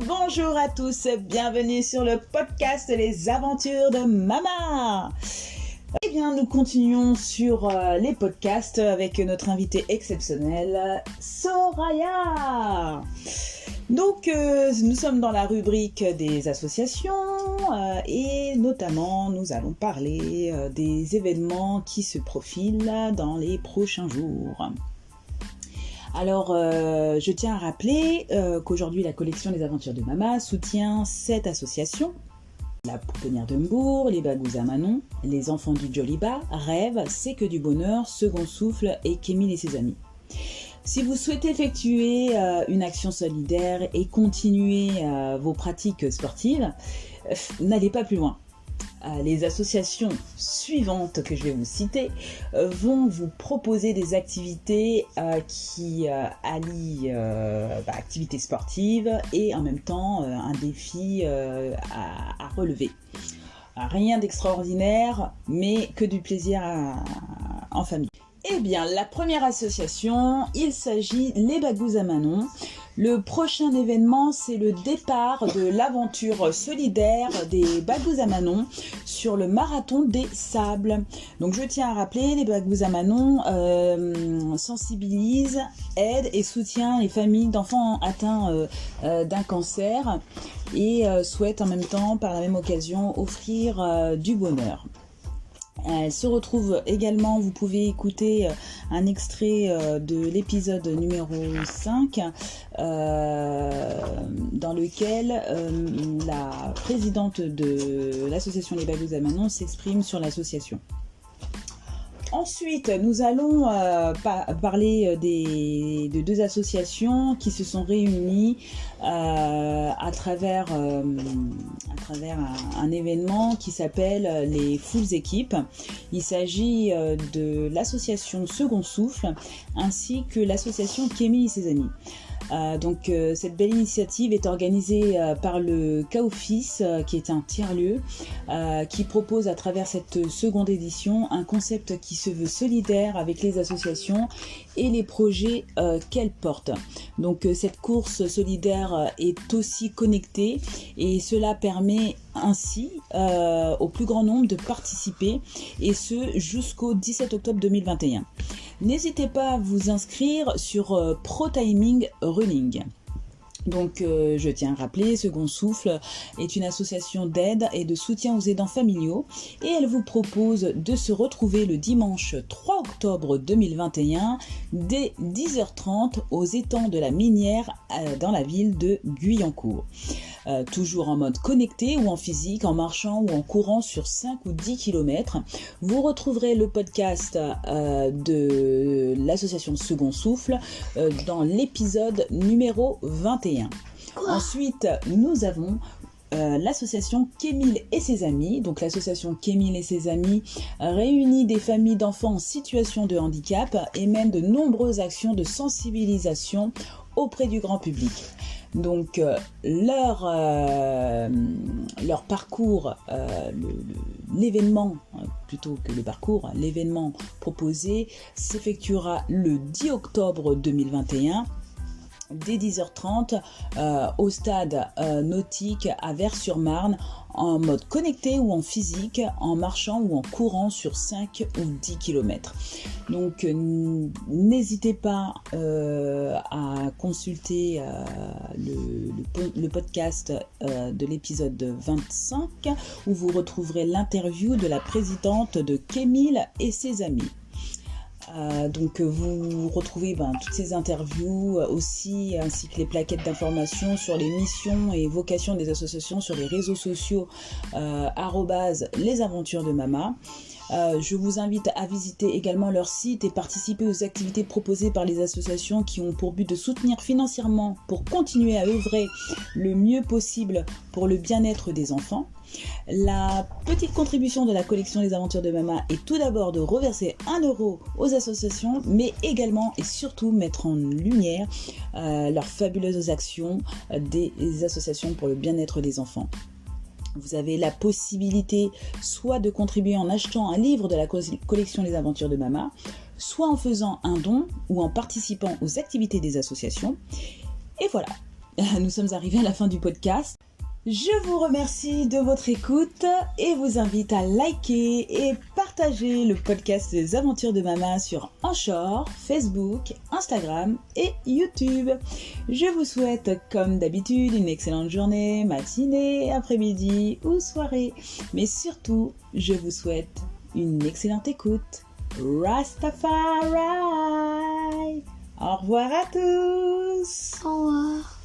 Bonjour à tous, bienvenue sur le podcast Les Aventures de Mama. Eh bien, nous continuons sur les podcasts avec notre invitée exceptionnelle, Soraya. Donc, nous sommes dans la rubrique des associations et notamment, nous allons parler des événements qui se profilent dans les prochains jours. Alors, je tiens à rappeler qu'aujourd'hui, la collection Les Aventures de Mama soutient 7 associations. La Pouponnière de Mbourg, les Bagous à Manon, les Enfants du Djoliba, Rêve, C'est que du bonheur, Second Souffle et Kémil et ses amis. Si vous souhaitez effectuer une action solidaire et continuer vos pratiques sportives, n'allez pas plus loin. Les associations suivantes que je vais vous citer vont vous proposer des activités qui allient activités sportives et en même temps un défi à relever. Rien d'extraordinaire, mais que du plaisir en famille. Eh bien, la première association, il s'agit Les Bagous à Manon. Le prochain événement, c'est le départ de l'aventure solidaire des Bagous à Manon sur le marathon des sables. Donc, je tiens à rappeler, les Bagous à Manon sensibilisent, aident et soutient les familles d'enfants atteints d'un cancer et souhaitent en même temps, par la même occasion, offrir du bonheur. Elle se retrouve également, vous pouvez écouter un extrait de l'épisode numéro 5 dans lequel la présidente de l'association Les Bagous à Manon s'exprime sur l'association. Ensuite, nous allons parler de 2 associations qui se sont réunies à travers un événement qui s'appelle les Fools Équipes. Il s'agit de l'association Second Souffle ainsi que l'association Kémil et ses amis. Donc cette belle initiative est organisée par le CAOFIS qui est un tiers-lieu qui propose à travers cette seconde édition un concept qui se veut solidaire avec les associations et les projets qu'elles portent. Donc cette course solidaire est aussi connectée et cela permet ainsi au plus grand nombre de participer et ce jusqu'au 17 octobre 2021. N'hésitez pas à vous inscrire sur ProTiming Running. Donc je tiens à rappeler, Second Souffle est une association d'aide et de soutien aux aidants familiaux et elle vous propose de se retrouver le dimanche 3 octobre 2021 dès 10h30 aux étangs de la Minière dans la ville de Guyancourt. Toujours en mode connecté ou en physique, en marchant ou en courant sur 5 ou 10 km. Vous retrouverez le podcast de l'association Second Souffle dans l'épisode numéro 21. Ensuite, nous avons l'association Kémil et ses amis. Donc l'association Kémil et ses amis réunit des familles d'enfants en situation de handicap et mène de nombreuses actions de sensibilisation auprès du grand public. Donc leur parcours, l'événement plutôt que le parcours, l'événement proposé s'effectuera le 10 octobre 2021 dès 10h30 au stade nautique à Vers-sur-Marne en mode connecté ou en physique, en marchant ou en courant sur 5 ou 10 km. Donc n'hésitez pas à consulter le podcast de l'épisode 25 où vous retrouverez l'interview de la présidente de Kémil et ses amis. Donc vous retrouvez toutes ces interviews aussi ainsi que les plaquettes d'information sur les missions et vocations des associations sur les réseaux sociaux @les aventures de Mama. Je vous invite à visiter également leur site et participer aux activités proposées par les associations qui ont pour but de soutenir financièrement pour continuer à œuvrer le mieux possible pour le bien-être des enfants. La petite contribution de la collection Les Aventures de Mama est tout d'abord de reverser 1 € aux associations, mais également et surtout mettre en lumière leurs fabuleuses actions des associations pour le bien-être des enfants. Vous avez la possibilité soit de contribuer en achetant un livre de la collection Les Aventures de Mama, soit en faisant un don ou en participant aux activités des associations. Et voilà, nous sommes arrivés à la fin du podcast. Je vous remercie de votre écoute et vous invite à liker et partager le podcast des aventures de Mama sur Anchor, Facebook, Instagram et YouTube. Je vous souhaite comme d'habitude une excellente journée, matinée, après-midi ou soirée. Mais surtout, je vous souhaite une excellente écoute. Rastafari! Au revoir à tous! Au revoir.